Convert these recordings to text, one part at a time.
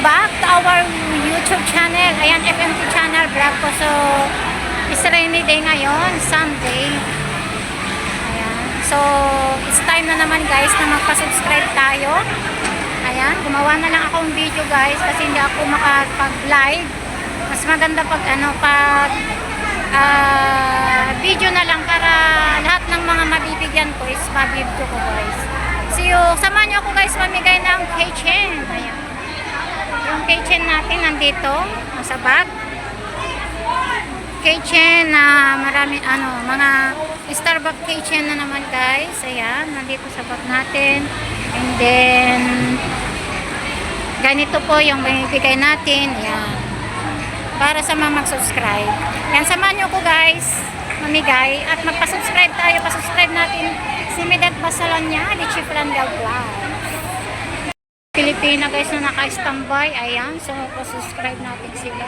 back to our YouTube channel. Ayan, FMT channel vlog ko. So, it's rainy day ngayon, Sunday. Ayan. So, it's time na naman guys na magpa-subscribe tayo. Ayan, gumawa na lang akong video guys kasi hindi ako makapag-live. Mas maganda pag video na lang para lahat ng mga mabibigyan ko is mabibigyo ko guys. So, samahan nyo ako guys mamigay ng keychain. Ayan. Yung keychain natin nandito sa bag. Keychain na marami mga Starbucks keychain na naman guys. Ayan, nandito sa bag natin. And then ganito po yung binibigay natin. Ayan. Para sa mga mag-subscribe. Yan, samahan nyo ko guys mamigay at magpa-subscribe tayo. Pa-subscribe natin si Medet Basalanya, di Chiflangal Vlog. Pilipina guys na naka-standby. Ayan, so pa-subscribe natin sila.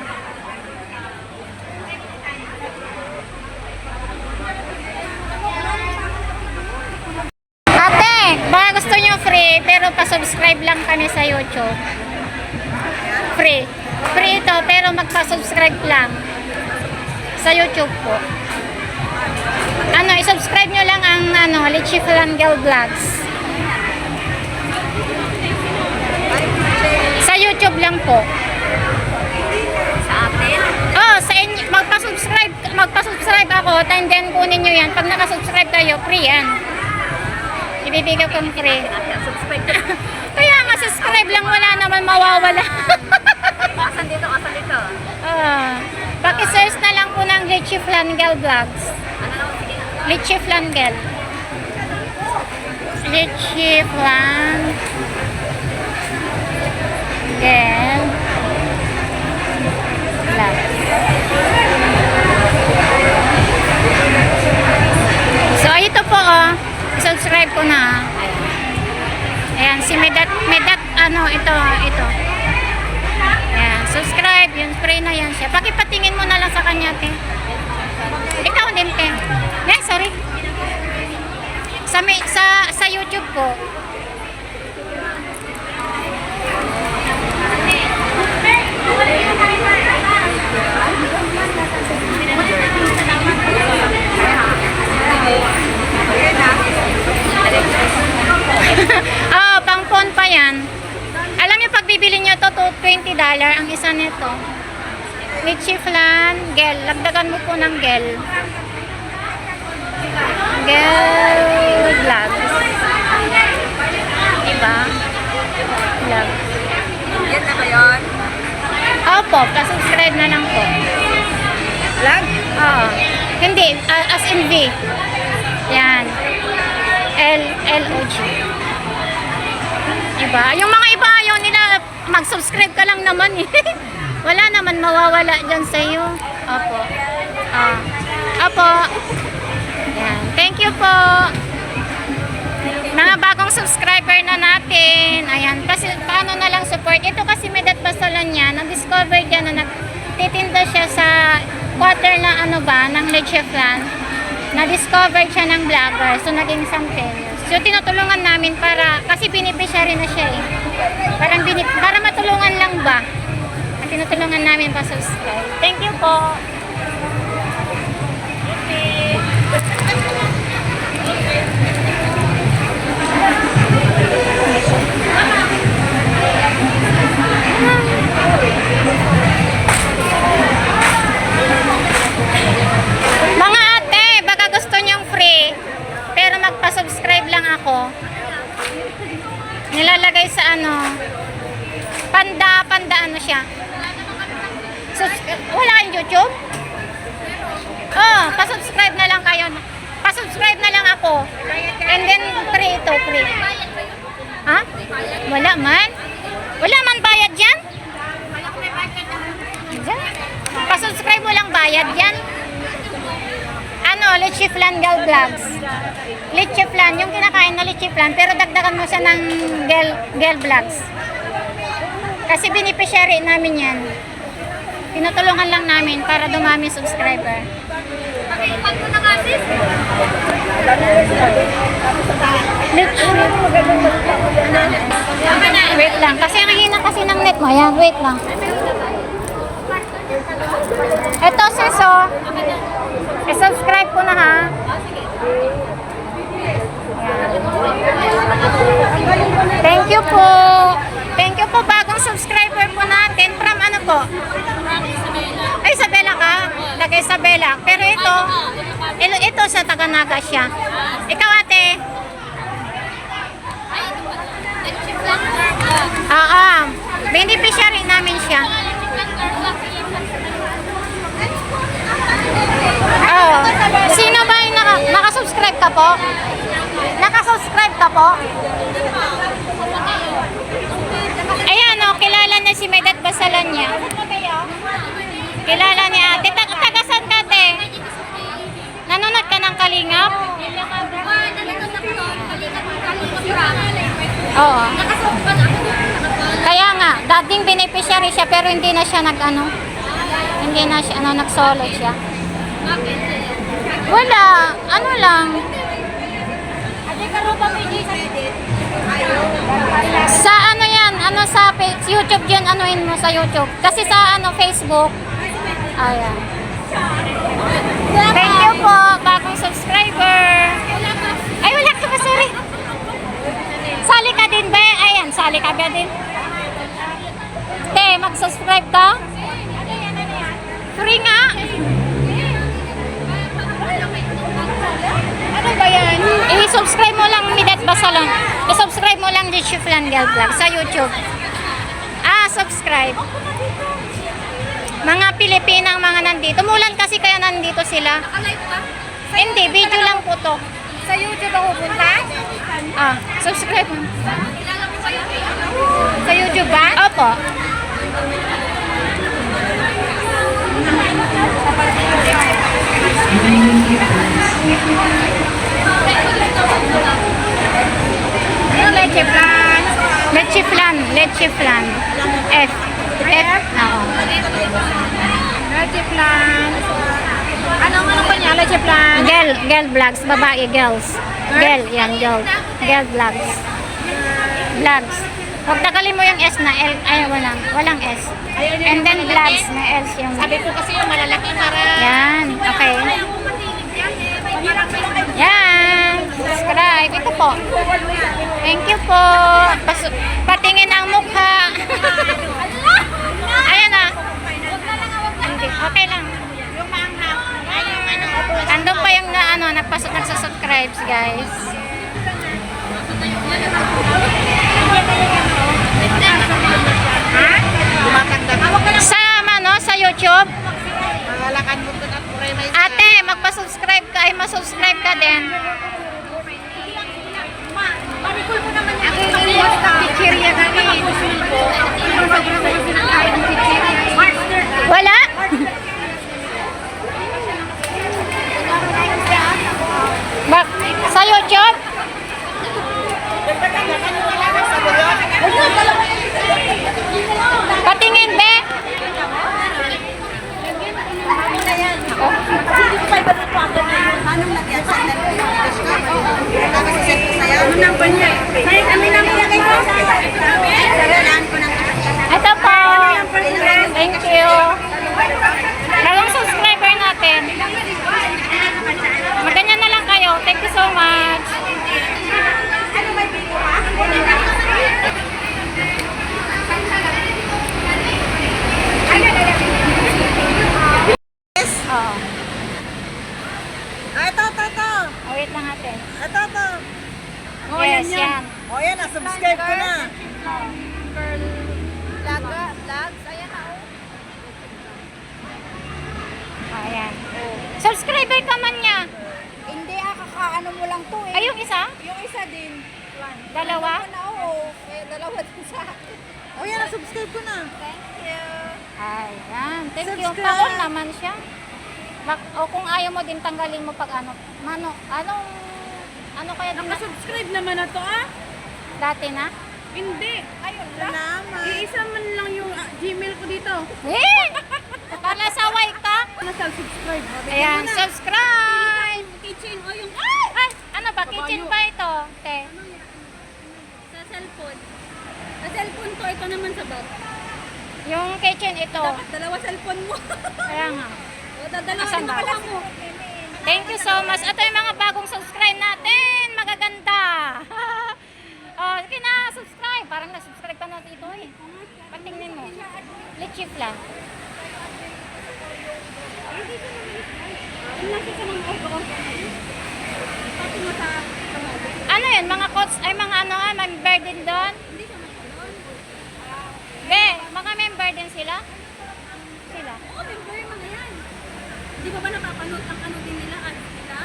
Ate, baka gusto nyo free pero pa-subscribe lang kami sa YouTube. Free. Free ito, pero magpa-subscribe lang sa YouTube po. I-subscribe nyo lang ang Lechi Flangel Vlogs. Sa YouTube lang po. Sa atin? Oh, sa inyo, magpa-subscribe ako, and then kunin nyo yan. Pag nakasubscribe kayo, free yan. Ibibigay kong free. Subscribe. Kaya nga, subscribe lang, wala naman mawawala. Asan dito? Asan dito? Paki-search na lang po ng Lechi Flangel Vlogs. Ano lang? Sige. Lechi Flangel. Lechi Flangel Vlogs. So, ito po subscribe ko na. Ayan, si Medet, ito. Ayan, subscribe, yun, free na yan siya. Pakipatingin mo na lang sa kanya, te. Ikaw din, te. Sorry. Sa YouTube ko. Pang phone pa yan. Alam niyo pag bibili niyo to $20 ang isa nito. Lechi Flangel. Lagdagan mo po ng gel. Gel vlog. Diba? Vlog. Yan na ba yun? Opo, pa-subscribe na lang po. Vlog? Oo. Hindi, as in V. Yan. L-O-G. Diba? Yung mga iba ayaw nila, mag-subscribe ka lang naman eh. Wala naman mawawala dyan sa iyo. Opo. Opo. Yan. Thank you po. Mga bagong subscriber na natin. Ayan. Kasi paano na lang support. Ito kasi Medet Basalanya. Na-discover dyan na nagtitinda siya sa quarter na ng Leche Flan. Na-discover siya ng vlogger. So, naging sampelos. So, tinutulungan namin kasi beneficiary na siya eh. Para matulungan lang ba? At tinutulungan namin pa-subscribe. Thank you po. Mga ate, baka gusto nyong free, pero magpa-subscribe lang ako. Nilalagay sa panda siya. Wala kang YouTube? Pa-subscribe na lang kayo. Pa-subscribe na lang ako. And then, free ito, free. Ha? Wala man? Wala man bayad yan? Pa-subscribe mo lang bayad yan? Lechi Flangel Vlogs. Lechi Flan, yung kinakain na Lechi Flan, pero dagdagan mo siya ng gel vlogs. Kasi beneficiary namin yan. Tinutulungan lang namin para dumami subscriber. Pakipag mo na nga sis. Wait lang, kasi ang hina kasi ng net Ayan, wait lang. Ito sis, oh. I-subscribe ko na ha. Thank you po. Thank you po, bagong subscriber po natin. From ano po? Ay, Isabela ka? Taga Isabela. Pero ito sa Taganaga siya. Ikaw ate? Beneficiary namin siya. Oh. Sino ba yung nakasubscribe ka po? Nakasubscribe ka po? Ayan o, kilala na si Medet Basalan niya. Kilala ni ate. Tagasan ka ate? Nanonood ka ng Kalingap? Oo. Kaya nga, dating beneficiary siya pero hindi na siya hindi na siya nag-solo siya. Wala, ano lang. Sa ano yan, sa YouTube yun, anuin mo sa YouTube. Kasi sa Facebook. Ayan. Thank you po, bagong subscriber. Ay, wala ka ba, sorry. Sali ka din ba? Ayan, sali ka ba din? Te, mag-subscribe ka? Free nga. Ano ba yan? I-subscribe mo lang Medet Basalan. I-subscribe mo lang Chiflan Girl Vlog sa YouTube. Subscribe. Mga Pilipinang mga nandito. Mulan kasi kaya nandito sila. Hindi, video lang po to. Sa YouTube ako punta? Subscribe mo. Sa YouTube ba? Opo. Leche plan. Leche flan. F. Oo. Leche plan. Ano pa niya? Leche plan? Girl vlogs, babae, girls. Girl, yan, girl. Girl vlogs. Vlogs. Huwag tagalin mo yung S na L. Ay, walang S. And then vlogs, may S yung... Sabi ko kasi yung malalaki para... Yan, okay. Yan, subscribe. Ito po. Thank you po. Patingin ang mukha. Ayan na. Okay lang. Andun pa yung nagsasubscribe guys. Sa YouTube. Ate, magpa-subscribe ka ay masubscribe ka din. Wala? Sa YouTube? Patingin, be? Ito po. Thank you. Bagong subscriber natin. Maganyan na lang kayo. Thank you so much. Oo. Ito. Wait lang natin. Ito. Yes, yan. O yan, subscribe ko na. Girl vlogs. Ayan na. Ayan. Subscriber ka man niya. Hindi, kakaano mo lang to eh. Ay, yung isa? Yung isa din. Dalawa? Oo. Dalawa din sa akin. O yan, subscribe ko na. Thank you. Ayan. Thank you. Subscribe. Paon naman siya. O kung ayaw mo din tanggalin mo pag ano kaya din Nakasubscribe naman na to dati na? Hindi. Ayun lang. Iisa man lang yung Gmail ko dito. Eh! Kala saway ka? Subscribe. Ayan, subscribe! Kitchen o yung... Ay! Ano ba? Kitchen ba ito? Te? Sa cellphone. Sa cellphone ko, ito naman sa bag. Yung kitchen ito. Dapat dalawa cellphone mo. Kaya nga. O, dadalawa Asan rin ba? pala mo. Thank you so much. Ito yung mga bagong subscribe natin. Magaganda. Oh, sige na, subscribe. Parang na-subscribe ka na dito eh. Patingnin mo. Lechif lang. Ano yun? Mga coach, ay mga ano, member din doon? Be, mga member din sila? Sila? Oo, member yung mga yan. Di ba napapanood ang ano din nila, ads nila?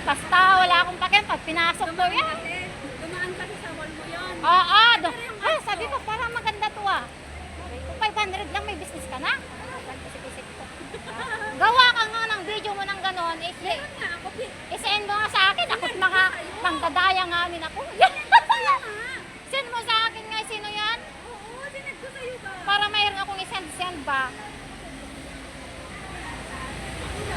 Basta wala akong pakialam pag pinasok ko yan. Kasi, dumaan kasi sa wall mo yun. Oo, sabi ko parang maganda to ah. Kung 500 lang may business ka na. Isip-isip ko. Gawa ka nga ng video mo ng ganon. Meron nga ako, I-send mo nga sa akin. Ako't mga mangdadaya nga amin ako. Send mo sa akin nga sino yan. oo, sinag ko sa'yo ba? Para mayroon akong i-send ba.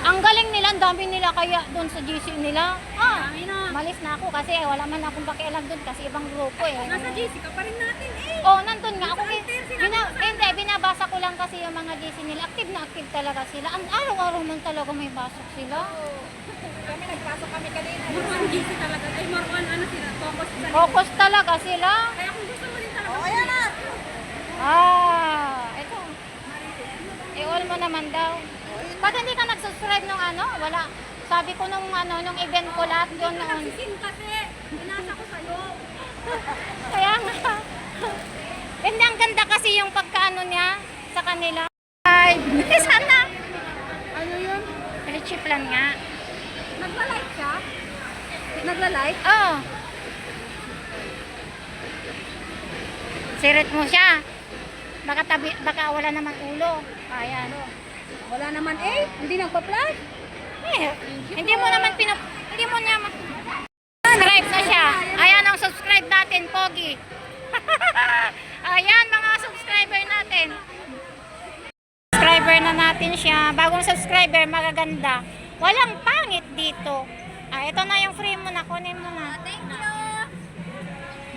Ang galing nila, ang dami nila kaya doon sa GC nila. Dami na. Malis na ako kasi wala man akong pakialam doon kasi ibang grupo eh. Nasa JC ka pa rin natin eh. Oh, nandun nga ako. Volunteer sila Hindi, binabasa ko lang kasi yung mga GC nila. Active na active talaga sila. Ang araw-araw man talaga may pasok sila. Kami nagpasok kami kanina. More on GC talaga. Ay, more on ano sila, focus sa Focus talaga sila. Kaya kung gusto mo rin talaga. Oo, ayan na. Ito. I-all mo naman daw. Pag hindi ka nag-subscribe nung ano, wala. Sabi ko nung ano, nung event ko lahat doon noon. Nagsisin kasi. Binasa ko sa'yo. Kaya nga. Hindi, ang ganda kasi yung pagkaano niya sa kanila. Ay, sana. Ano yun? Richie plan nga. Nagla-like siya? Nagla-like? Oh. Sirit mo siya. Baka wala naman ulo. Ayan. Wala naman eh. Hindi nagpa-flash. Hindi mo naman hindi mo naman subscribe na siya. Ayan ang subscribe natin, Pogi. Ayan mga subscriber natin. Subscriber na natin siya. Bagong subscriber, magaganda. Walang pangit dito. Ito na yung frame mo na. Kunin mo na. Thank you.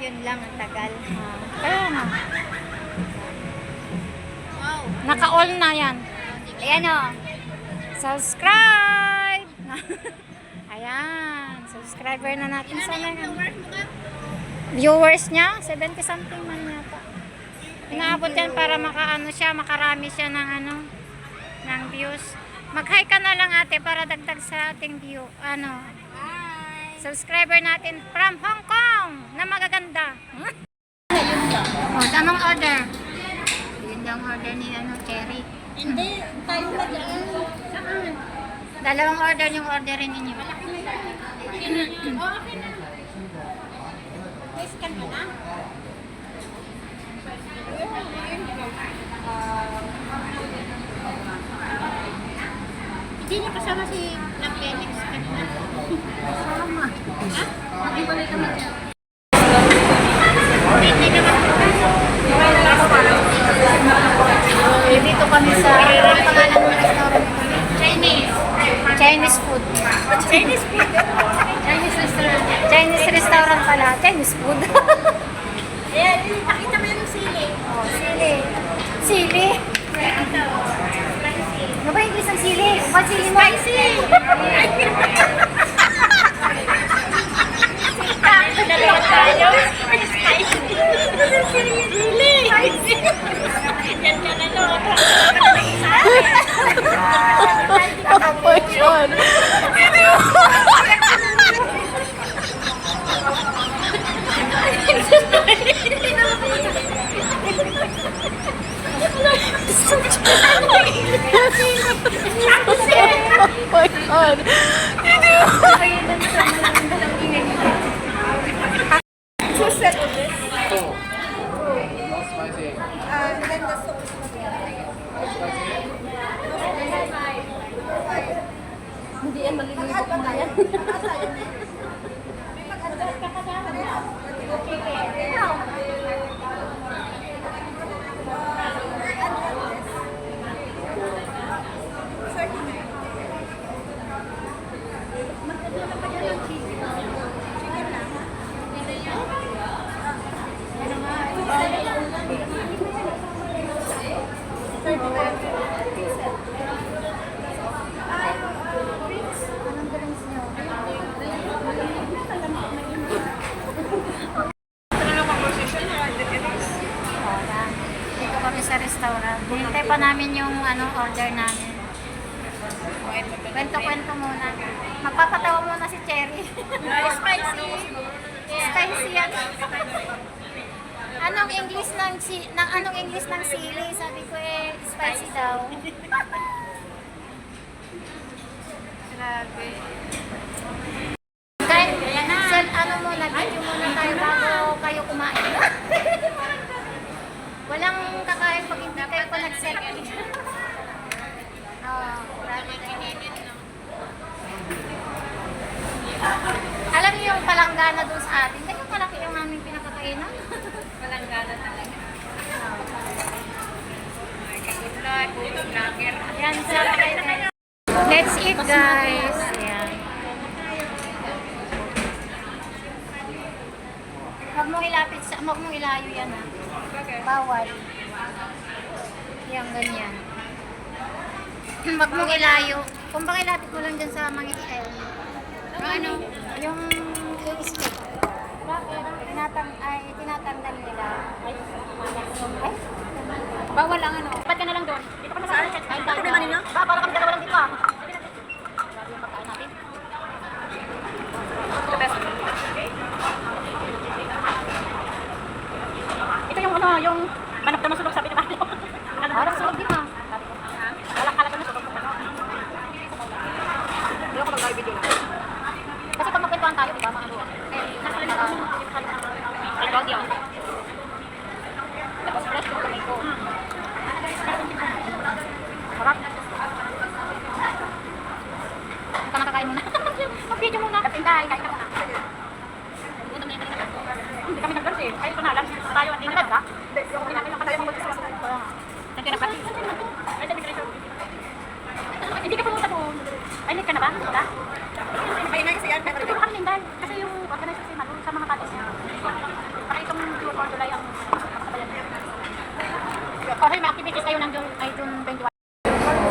Yun lang ang tagal. Kaya nga. Wow. Naka-all na yan. Ayan o. Subscribe! Ayan. Subscriber na natin. Sana yan. Viewers niya, 70 something man yata. Inaabot yan para makaano siya, makarami siya ng ano, ng views. Mag-hi ka na lang ate para dagdag sa ating view. Ano? Hi. Subscriber natin from Hong Kong na magaganda. Oh, anong order? Yun yung order ni ano, Cherry. Hindi. Tayo na dyan. Saan? Dalawang order yung orderin ninyo. Okay na. Scan mo na? Hindi niya kasama si Black Lennox kanina. Kasama. Ha? Mag-iwalay kami dyan. Dito kami sa pangalan ng restaurant. Chinese food. Chinese food. Chinese restaurant. Chinese restaurant pala. Chinese food. Ayan, nakita mo yung sili. Oh, sili. Sili? Ano ba yung isang sili? Ba't sili mo? Spicy! Dalawa tayo. Spicy. Sili. Spicy. Yan ka na no. Oh my God. Oh my God. Two set of this. No spicy. And then the soup is not. Hindi yan maliligo pa na yan. Anong drinks nyo? Wala. Dito kami sa restaurant. Hintay pa namin yung order namin. Kwento-kwento muna. Magpapatawa muna si Cherry. Spicy. Spicy yan. Anong English ng sili? Sabi ko spicy daw. Grabe. Kahit, muna, video muna tayo bago kayo kumain. Walang kakain pag hindi kayo pa nag-selfie. Grabe kininin, no? Alam niyo yung palanggana doon sa atin, kaya malaki yung aming pinakakainan. Palanggana talaga. Yan, sarap kayo. Let's eat, guys. Ayan. Huwag mong ilapit sa, huwag mong ilayo yan, ha. Bawal. Yan, ganyan. Huwag mong ilayo. Kung baka ilapit mo lang dyan sa mga ano, yung stick. Bakit? Tinatanggal nila. Ay? Bawal ang ano. Ba't ka na lang doon? Dito ka na sa chat. Ay, problema ninyo? Ba, para kami dalawa lang dito, ah. Grabe yung pagkain natin. Ito yung yung manok na masulog sabi ni Mario. Parang sulog din, ah. Walang kalat na sulog. Hindi ako mag-video lang. Kasi pag magkwentuhan tayo, di ba, mga ano? Ay, audio. Tapos fresh yung tomato. Sarap. Ito nakakain muna. Mag-video muna. Kapintay, kain ka muna. Hindi kami nag-dance eh. Ay, ito na lang. Tayo, hindi na ba? Hindi namin nakatayo ng mag-dance. Nagkinapat. Ay, sabi ko hindi ka pumunta doon. Ay, late ka na ba? Wala? Ay, na kasi yan. Ito kami lindan. Kasi yung organizer si Malu sa mga katis niya. Para itong Blue for July ang magsabayan niya. Okay, may activities kayo ng June 21.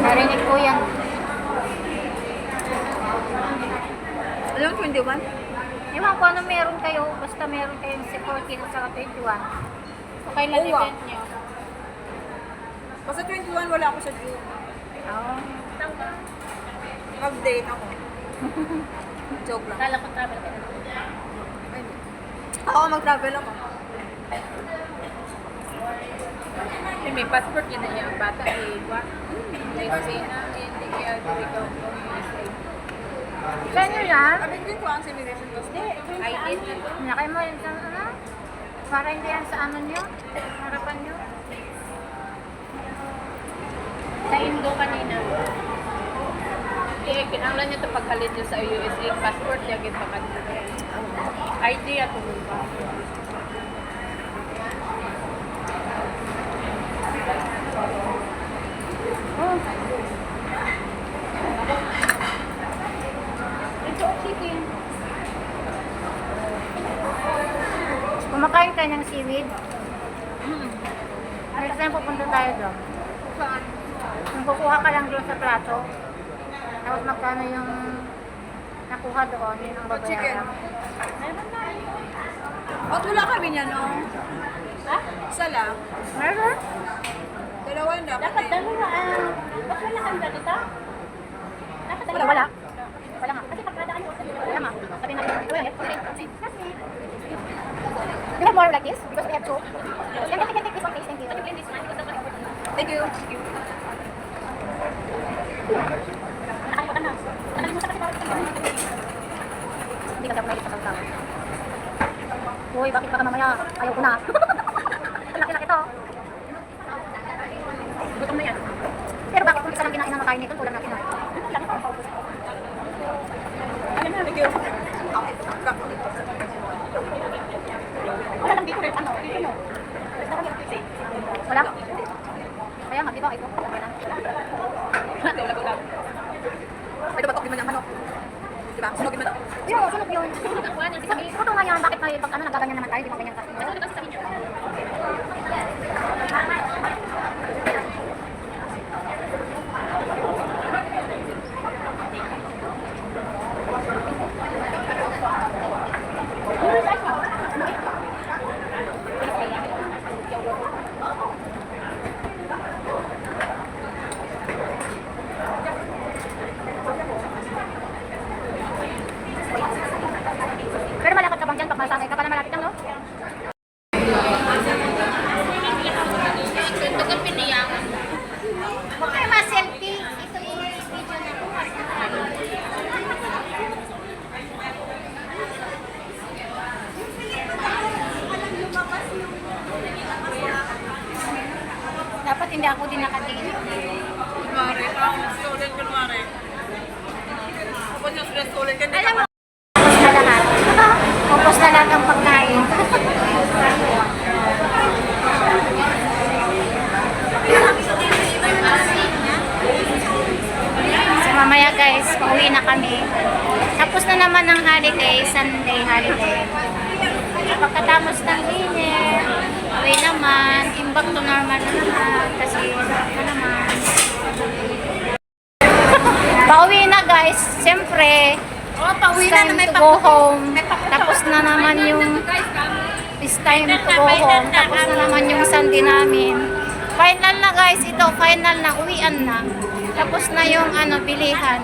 Narinig ko yan. Alam mo, 21? Ewan ko ano meron kayo, basta meron kayong si 14 at saka 21. Okay lang event niyo. Basta 21, wala ako sa June. Oo. Mag-date ako. Joke lang. Kala ko travel ka na. Ay, hindi. Oo, mag-travel ako. May passport yun na yung bata eh. May kasi na, hindi kaya ikaw USA. Saan nyo yan? Sabi ko ang simulation ko. ID na to. Nakay mo yun sa ano? Para hindi yan sa ano nyo? Harapan nyo? Sa Indo kanina. Eh, kinanglan niyo ito pagkalit niyo sa USA. Passport niya, git pa kanina. ID at tumulpa. Ito, chicken. Kumakain ka ng seaweed? Next time pupunta tayo doon. Saan? Kung kukuha ka lang doon sa plato, tapos magkano yung nakuha doon, yun ang Chicken. babayaran. At wala kami niya, no? Ha? Isa lang. Meron? Dalawa na. Dapat dalawa. Ba't wala kang ganito? Dapat Wala, wala. Wala nga. Kasi pagkadaan mo, wala nga. Sabi natin, okay. You have more like this? Because we have two. Can you take this one, please? Thank you. Thank you. Nakalimutan na. Nakalimutan kasi parang hindi kasi ako naisip sa sausaw. Uy, bakit baka mamaya ayaw ko na? Ang laki-laki to. Gutom na yan. Pero bakit kung isa lang kinain na makain nito, kulang natin na. Alam mo, thank you. Wala lang dito rin, ano, dito mo. Wala? Kaya nga, di ba, ito. Ito batok din mo niyang manok. Diba? Sunogin mo na. Yo, sunog yun. Ito nga yan, bakit may pag ano, nagaganyan naman tayo, di ba ganyan ka? Ba't hindi ako din nakatingin? Kunwari, parang stolen kunwari. Kapag yung stolen ka, Alam mo, ubos na lahat. Ubos na lahat ang pagkain. So mamaya guys, pauwi na kami. Tapos na naman ang holiday, Sunday holiday. Pagkatapos ng dinner, uwi naman, imbag to normal na naman. Kasi ano naman. Pauwi na guys, siyempre. Oh, pauwi It's na time na may to go home. Tapos na naman yung it's time to go home. Tapos na naman yung Sunday namin. Final na guys, ito final na, uwian na. Tapos na yung bilihan.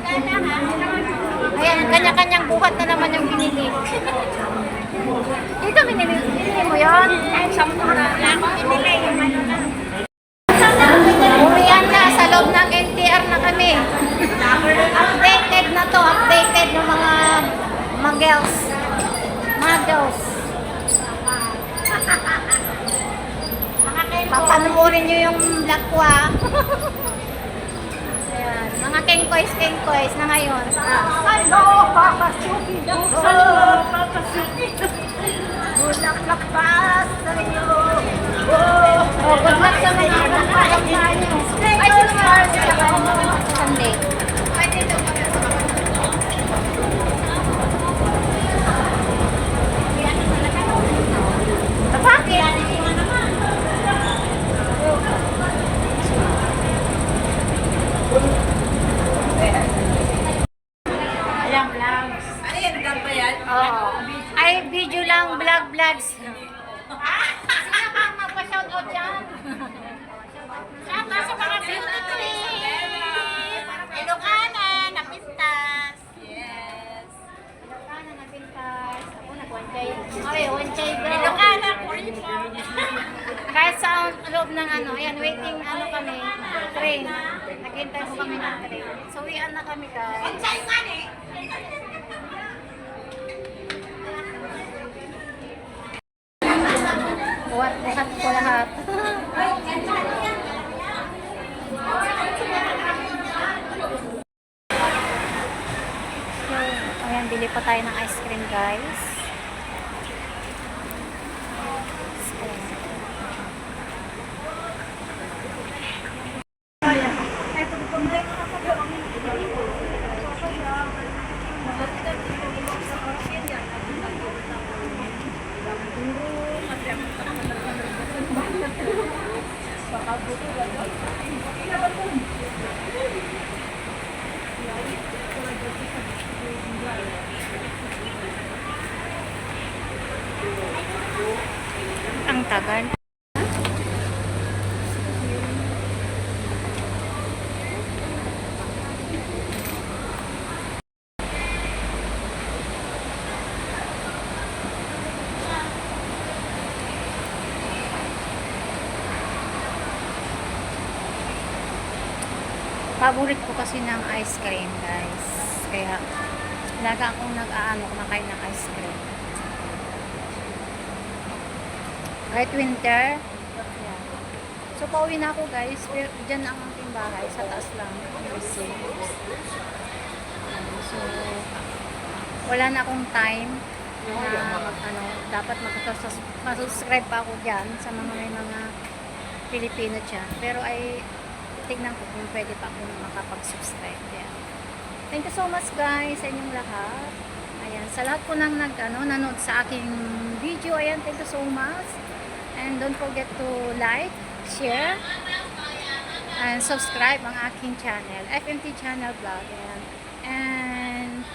Ayan, kanya-kanyang buhat na naman yung binili. Dito binili mo yun? Ay, samura na ako binili. Uwian na, sa loob ng NTR na kami. Updated na to, updated ng mga magels. Models. Papanoorin nyo yung vlog ko ah. Ayan, mga kengkoys na ngayon. Hello, Papa Chucky! Hello, Papa Chucky! Bulaklak pa sa'yo! Oh, good luck sa mga anak sa inyo. Ay, sino Mars? Sunday. Bakit? Alam lang. ano yan, vlog ba yan? Oo. Ay, video lang, vlogs. Sino ka magpa-shoutout dyan? Shoutout sa mga beauty queen! Ilocana, napintas. Yes. Ilocana, napintas. Ako nag-wanchay. Ay, wanchay bro. Ilocana, Kuripo. Kahit sa loob ng ayan, waiting kami, train. Naghintay po kami ng train. So, uwian na kami guys. Buhat ko lahat. So, ayan, bili pa tayo ng ice cream guys. Ice cream. Ang tagal. Paborit ko kasi ng ice cream, guys. Kaya, laga akong kumakain ng ice cream. Kahit winter. Yan. So, pauwi na ako, guys. Pero, dyan ang aking bahay. Sa taas lang. So, wala na akong time na dapat mag-subscribe pa ako dyan sa may mga Pilipino dyan. Pero ay tignan ko kung pwede pa akong makapag-subscribe. Yan. Thank you so much guys sa inyong lahat. Ayan, sa lahat po nang nanood sa aking video. Ayan, thank you so much. And don't forget to like, share, and subscribe ang aking channel, FMT Channel Vlog. Ayan. And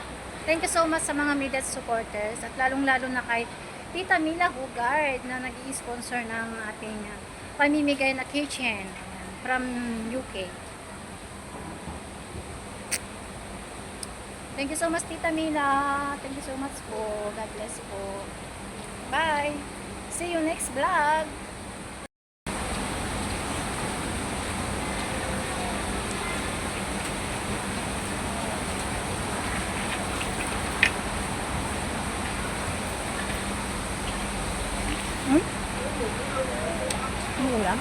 thank you so much sa mga media supporters at lalong-lalo na kay Tita Mila Hugard na nag-i-sponsor ng ating pamimigay na kitchen from UK. Thank you so much, Tita Mila. Thank you so much po. God bless po. Bye. See you next vlog. Ano ulam?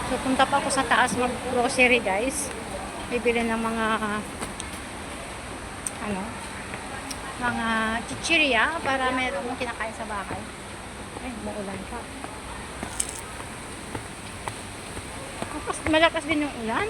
So, punta pa ako sa taas mag-grocery, guys. Bibili ng mga mga chichirya para meron mong kinakain sa bahay. Ay, maulan pa. Malakas din yung ulan.